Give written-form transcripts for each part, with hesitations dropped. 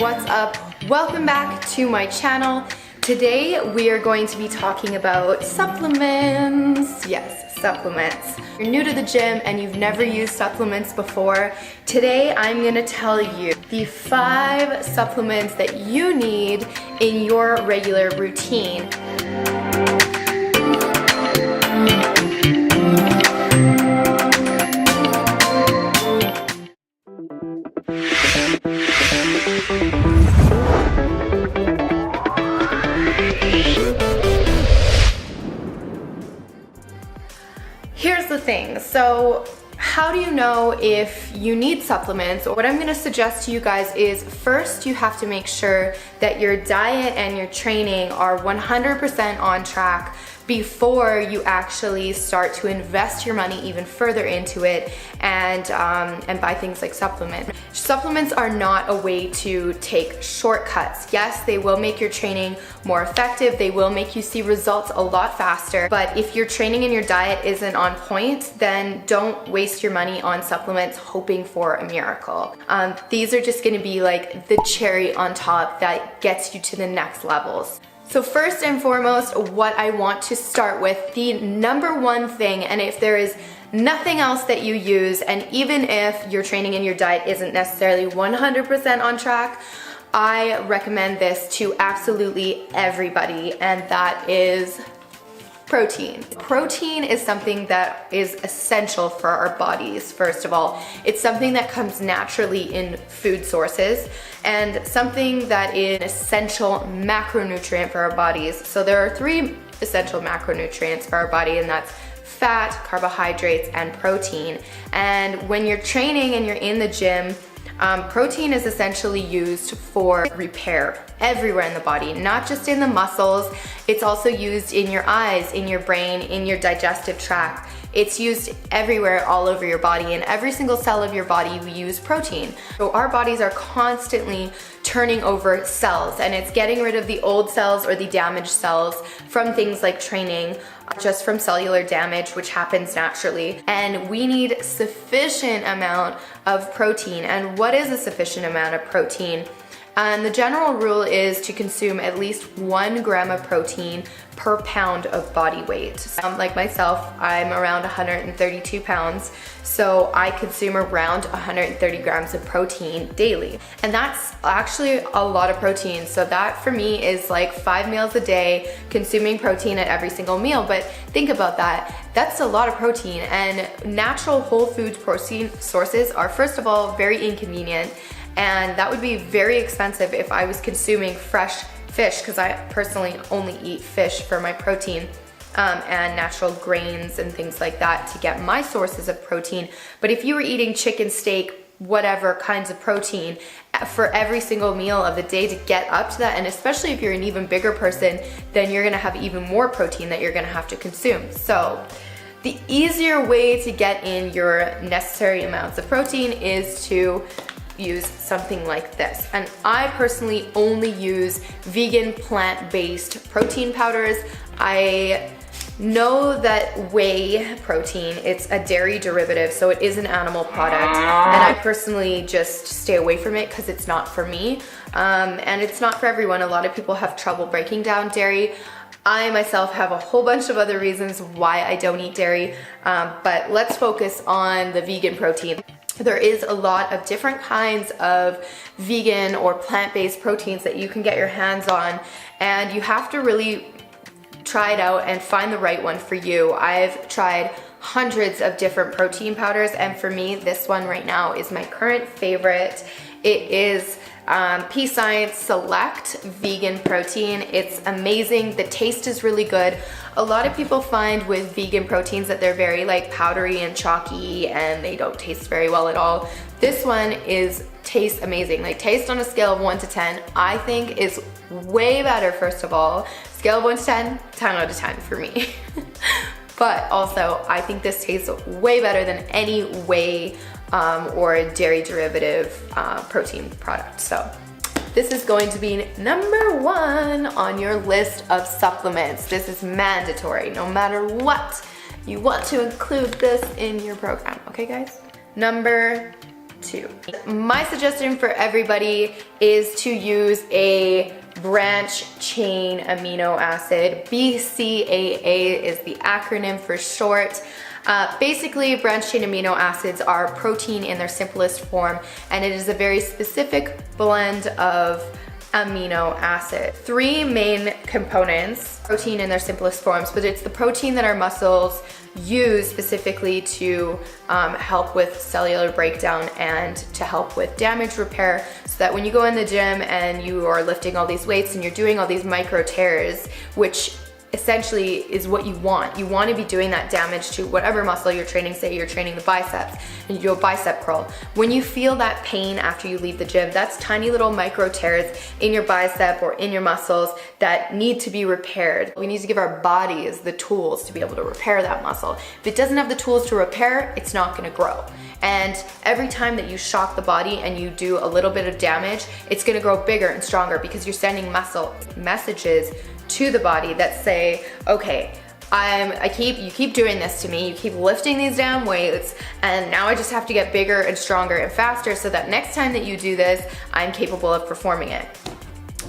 what's up? Welcome back to my channel. Today we are going to be talking about supplements. Yes, supplements. If you're new to the gym and you've never used supplements before, today I'm gonna tell you the 5 supplements that you need in your regular routine. Here's the thing, so how do you know if you need supplements? What I'm gonna suggest to you guys is first you have to make sure that your diet and your training are 100% on track before you actually start to invest your money even further into it and buy things like supplements. Supplements are not a way to take shortcuts. Yes, they will make your training more effective, they will make you see results a lot faster, but if your training and your diet isn't on point, then don't waste your money on supplements hoping for a miracle. These are just gonna be like the cherry on top that gets you to the next levels. So first and foremost, what I want to start with, the number one thing, and if there is nothing else that you use, and even if your training and your diet isn't necessarily 100% on track, I recommend this to absolutely everybody, and that is protein. Protein is something that is essential for our bodies, first of all. It's something that comes naturally in food sources and something that is an essential macronutrient for our bodies. So there are 3 essential macronutrients for our body, and that's fat, carbohydrates, and protein. And when you're training and you're in the gym, protein is essentially used for repair everywhere in the body, not just in the muscles. It's also used in your eyes, in your brain, in your digestive tract. It's used everywhere, all over your body. In every single cell of your body, we use protein. So our bodies are constantly turning over cells, and it's getting rid of the old cells or the damaged cells from things like training, just from cellular damage, which happens naturally. And we need sufficient amount of protein. And what is a sufficient amount of protein? And the general rule is to consume at least 1 gram of protein per pound of body weight. Like myself, I'm around 132 pounds, so I consume around 130 grams of protein daily. And that's actually a lot of protein. So that for me is like 5 meals a day, consuming protein at every single meal. But think about that. That's a lot of protein, and natural whole foods protein sources are, first of all, very inconvenient. And that would be very expensive if I was consuming fresh fish, because I personally only eat fish for my protein, and natural grains and things like that to get my sources of protein. But if you were eating chicken, steak, whatever kinds of protein for every single meal of the day to get up to that, and especially if you're an even bigger person, then you're gonna have even more protein that you're gonna have to consume. So the easier way to get in your necessary amounts of protein is to use something like this. And I personally only use vegan plant-based protein powders. I know that whey protein, it's a dairy derivative, so it is an animal product, and I personally just stay away from it because it's not for me, and it's not for everyone. A lot of people have trouble breaking down dairy. I myself have a whole bunch of other reasons why I don't eat dairy, but let's focus on the vegan protein. There is a lot of different kinds of vegan or plant-based proteins that you can get your hands on, and you have to really try it out and find the right one for you. I've tried hundreds of different protein powders, and for me, this one right now is my current favorite. It is Pescience Select Vegan Protein. It's amazing. The taste is really good. A lot of people find with vegan proteins that they're very like powdery and chalky, and they don't taste very well at all. This one tastes amazing. Like, taste on a scale of 1 to 10, I think is way better. First of all, scale of 1 to 10, 10 out of 10 for me. But also, I think this tastes way better than any whey or dairy derivative protein product. So this is going to be number 1 on your list of supplements. This is mandatory, no matter what. You want to include this in your program, okay guys? Number 2. My suggestion for everybody is to use a branch chain amino acid. BCAA is the acronym for short. Basically, branch chain amino acids are protein in their simplest form, and it is a very specific blend of amino acid. 3 main components, protein in their simplest forms, but it's the protein that our muscles use specifically to help with cellular breakdown and to help with damage repair, so that when you go in the gym and you are lifting all these weights and you're doing all these micro tears, which essentially is what you want. You want to be doing that damage to whatever muscle you're training. Say you're training the biceps and you do a bicep curl. When you feel that pain after you leave the gym, that's tiny little micro tears in your bicep or in your muscles that need to be repaired. We need to give our bodies the tools to be able to repair that muscle. If it doesn't have the tools to repair, it's not going to grow. And every time that you shock the body and you do a little bit of damage, it's going to grow bigger and stronger because you're sending muscle messages to the body that say, okay, you keep doing this to me, you keep lifting these damn weights, and now I just have to get bigger and stronger and faster so that next time that you do this, I'm capable of performing it.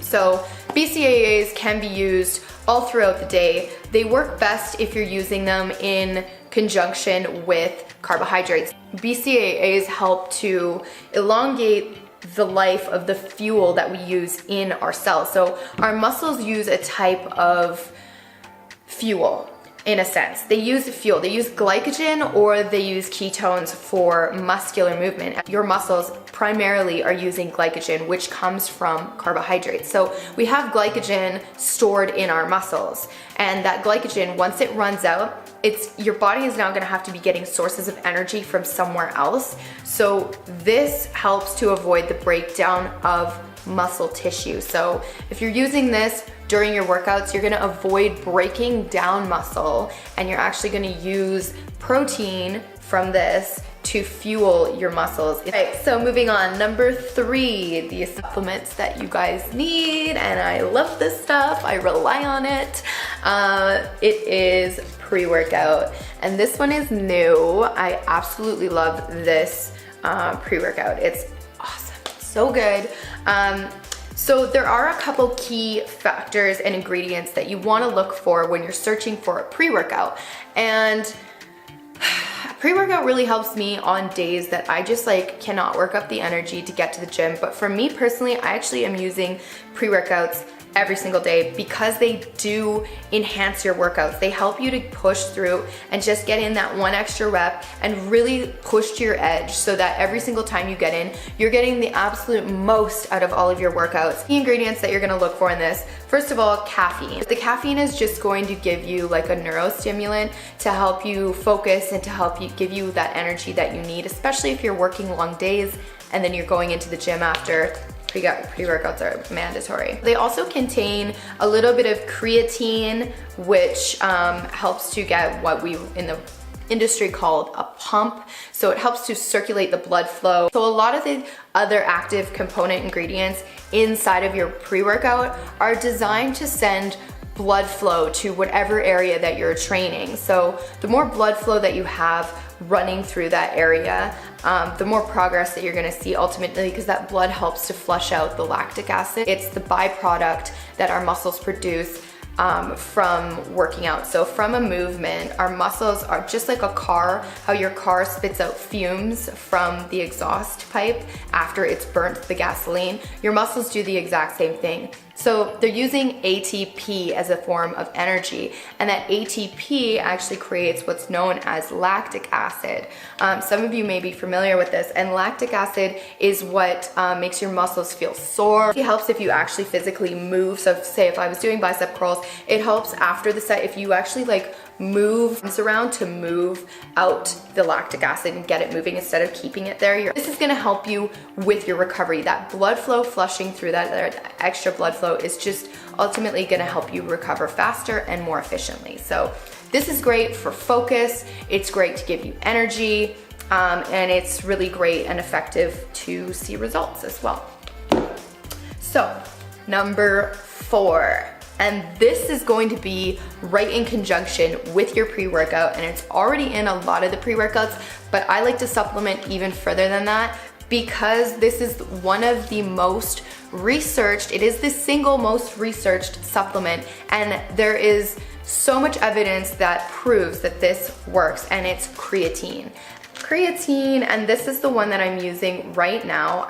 So BCAAs can be used all throughout the day. They work best if you're using them in conjunction with carbohydrates. BCAAs help to elongate the life of the fuel that we use in our cells. So our muscles use a type of fuel in a sense. They use fuel, they use glycogen or they use ketones for muscular movement. Your muscles primarily are using glycogen, which comes from carbohydrates. So we have glycogen stored in our muscles, and that glycogen, once it runs out, your body is now going to have to be getting sources of energy from somewhere else. So this helps to avoid the breakdown of muscle tissue. So if you're using this during your workouts, you're going to avoid breaking down muscle, and you're actually going to use protein from this to fuel your muscles. Okay, so moving on, number 3, the supplements that you guys need, and I love this stuff, I rely on it. It is pre-workout, and this one is new. I absolutely love this pre-workout. It's awesome, so good. So there are a couple key factors and ingredients that you want to look for when you're searching for a pre-workout, and pre-workout really helps me on days that I just cannot work up the energy to get to the gym. But for me personally, I actually am using pre-workouts every single day because they do enhance your workouts. They help you to push through and just get in that one extra rep and really push to your edge, so that every single time you get in, you're getting the absolute most out of all of your workouts. The ingredients that you're gonna look for in this, first of all, caffeine. The caffeine is just going to give you a neurostimulant to help you focus and to help you give you that energy that you need, especially if you're working long days and then you're going into the gym after. Pre-workouts are mandatory. They also contain a little bit of creatine, which helps to get what we in the industry called a pump. So it helps to circulate the blood flow. So a lot of the other active component ingredients inside of your pre-workout are designed to send blood flow to whatever area that you're training. So the more blood flow that you have running through that area, the more progress that you're gonna see ultimately, because that blood helps to flush out the lactic acid. It's the byproduct that our muscles produce from working out. So from a movement, our muscles are just like a car, how your car spits out fumes from the exhaust pipe after it's burnt the gasoline. Your muscles do the exact same thing. So they're using ATP as a form of energy, and that ATP actually creates what's known as lactic acid. Some of you may be familiar with this, and lactic acid is what makes your muscles feel sore. It helps if you actually physically move. So say if I was doing bicep curls, it helps after the set if you actually move around to move out the lactic acid and get it moving instead of keeping it there. This is gonna help you with your recovery. That blood flow flushing through that extra blood flow is just ultimately gonna help you recover faster and more efficiently. So this is great for focus, it's great to give you energy, and it's really great and effective to see results as well. So number 4. And this is going to be right in conjunction with your pre-workout, and it's already in a lot of the pre-workouts, but I like to supplement even further than that. because this is one of the most researched, it is the single most researched supplement, and there is so much evidence that proves that this works, and it's creatine. Creatine, and this is the one that I'm using right now.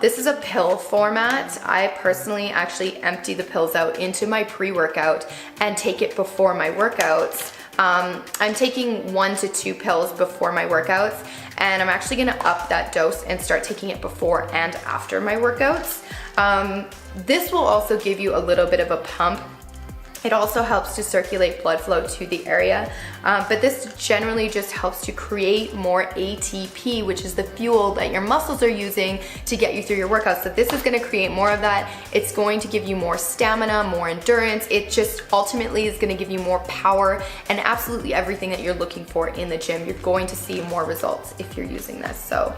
This is a pill format. I personally actually empty the pills out into my pre-workout and take it before my workouts. I'm taking 1 to 2 pills before my workouts, and I'm actually gonna up that dose and start taking it before and after my workouts. This will also give you a little bit of a pump. It also helps to circulate blood flow to the area, but this generally just helps to create more ATP, which is the fuel that your muscles are using to get you through your workouts. So this is gonna create more of that. It's going to give you more stamina, more endurance. It just ultimately is gonna give you more power and absolutely everything that you're looking for in the gym. You're going to see more results if you're using this. So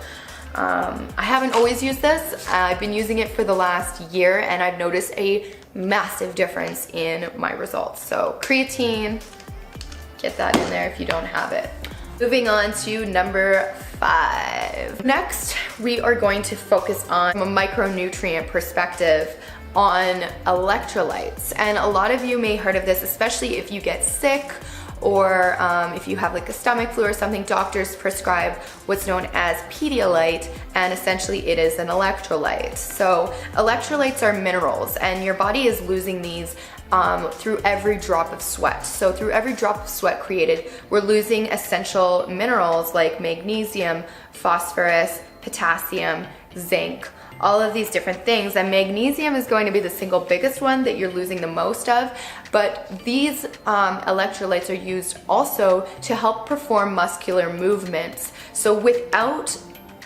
I haven't always used this. I've been using it for the last year, and I've noticed a massive difference in my results. So creatine, get that in there if you don't have it. Moving on to number 5. Next, we are going to focus on from a micronutrient perspective on electrolytes. And a lot of you may have heard of this, especially if you get sick or if you have like a stomach flu or something. Doctors prescribe what's known as Pedialyte, and essentially it is an electrolyte. So electrolytes are minerals, and your body is losing these through every drop of sweat. So through every drop of sweat created, we're losing essential minerals like magnesium, phosphorus, potassium, zinc, all of these different things. And magnesium is going to be the single biggest one that you're losing the most of, but these electrolytes are used also to help perform muscular movements. So without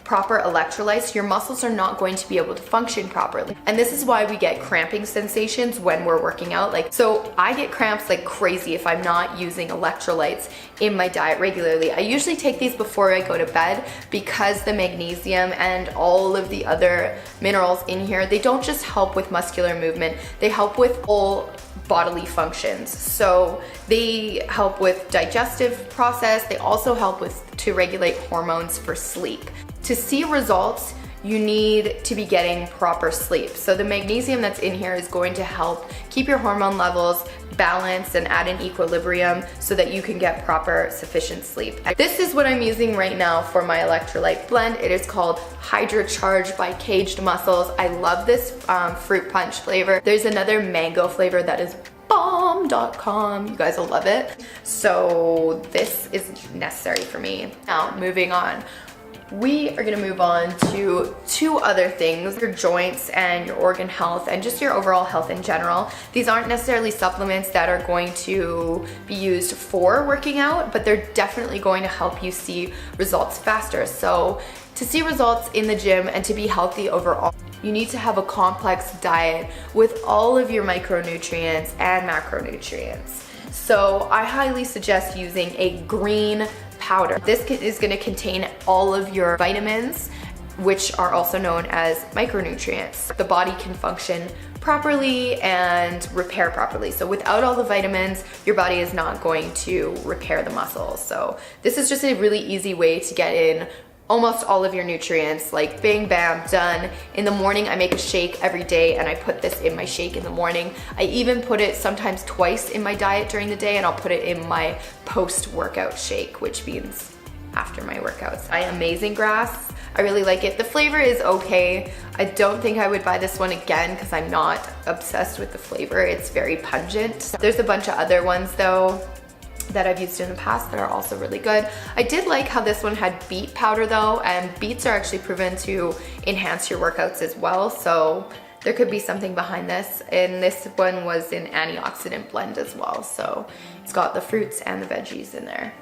proper electrolytes, your muscles are not going to be able to function properly. And this is why we get cramping sensations when we're working out. So I get cramps like crazy if I'm not using electrolytes in my diet regularly. I usually take these before I go to bed because the magnesium and all of the other minerals in here, they don't just help with muscular movement, they help with all bodily functions. So they help with digestive process, they also help to regulate hormones for sleep. To see results, you need to be getting proper sleep. So the magnesium that's in here is going to help keep your hormone levels balanced and at an equilibrium so that you can get proper sufficient sleep. This is what I'm using right now for my electrolyte blend. It is called HydroCharge by Caged Muscles. I love this fruit punch flavor. There's another mango flavor that is bomb.com. You guys will love it. So this is necessary for me. Now, moving on. We are gonna move on to 2 other things, your joints and your organ health and just your overall health in general. These aren't necessarily supplements that are going to be used for working out, but they're definitely going to help you see results faster. So to see results in the gym and to be healthy overall, you need to have a complex diet with all of your micronutrients and macronutrients. So I highly suggest using a green powder. This is going to contain all of your vitamins, which are also known as micronutrients. The body can function properly and repair properly. So without all the vitamins, your body is not going to repair the muscles. So this is just a really easy way to get in almost all of your nutrients, like bang, bam, done. In the morning, I make a shake every day and I put this in my shake in the morning. I even put it sometimes twice in my diet during the day, and I'll put it in my post-workout shake, which means after my workouts. Amazing Grass, I really like it. The flavor is okay. I don't think I would buy this one again because I'm not obsessed with the flavor. It's very pungent. There's a bunch of other ones though that I've used in the past that are also really good. I did like how this one had beet powder though, and beets are actually proven to enhance your workouts as well, so there could be something behind this. And this one was an antioxidant blend as well, so it's got the fruits and the veggies in there.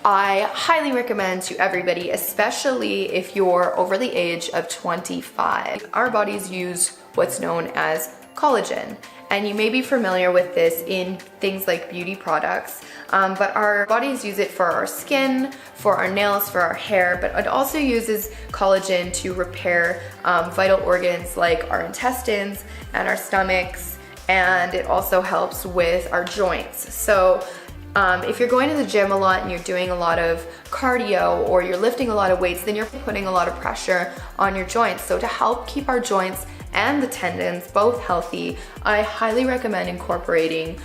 I highly recommend to everybody, especially if you're over the age of 25. Our bodies use what's known as collagen, and you may be familiar with this in things like beauty products, but our bodies use it for our skin, for our nails, for our hair, but it also uses collagen to repair vital organs like our intestines and our stomachs, and it also helps with our joints. So If you're going to the gym a lot and you're doing a lot of cardio or you're lifting a lot of weights, then you're putting a lot of pressure on your joints. So to help keep our joints and the tendons both healthy, I highly recommend incorporating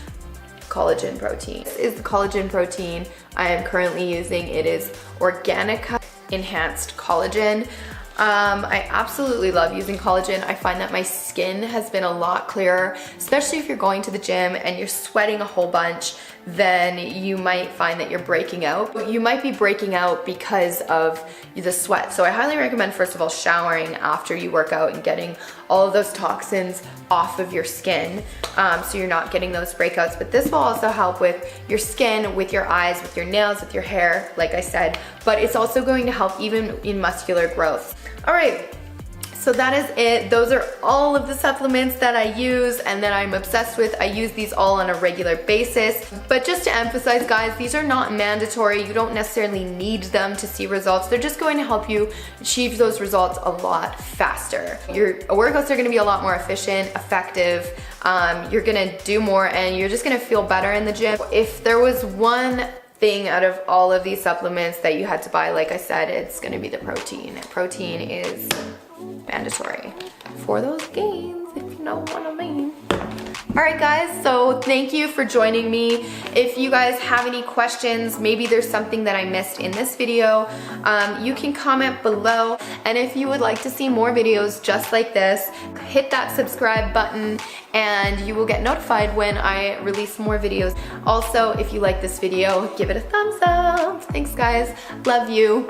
collagen protein. This is the collagen protein I am currently using. It is Organica enhanced collagen. I absolutely love using collagen. I find that my skin has been a lot clearer, especially if you're going to the gym and you're sweating a whole bunch, then you might find that you're breaking out. You might be breaking out because of the sweat. So I highly recommend, first of all, showering after you work out and getting all of those toxins off of your skin, so you're not getting those breakouts. But this will also help with your skin, with your eyes, with your nails, with your hair, like I said, but it's also going to help even in muscular growth. All right, so that is it. Those are all of the supplements that I use and that I'm obsessed with. I use these all on a regular basis. But just to emphasize, guys, these are not mandatory. You don't necessarily need them to see results. They're just going to help you achieve those results a lot faster. Your workouts are gonna be a lot more efficient, effective. You're gonna do more and you're just gonna feel better in the gym. If there was one thing out of all of these supplements that you had to buy, like I said, it's gonna be the protein. Protein is mandatory for those gains, if you know what I mean. All right, guys, so thank you for joining me. If you guys have any questions, maybe there's something that I missed in this video, you can comment below. And if you would like to see more videos just like this, hit that subscribe button and you will get notified when I release more videos. Also, if you like this video, give it a thumbs up. Thanks, guys. Love you.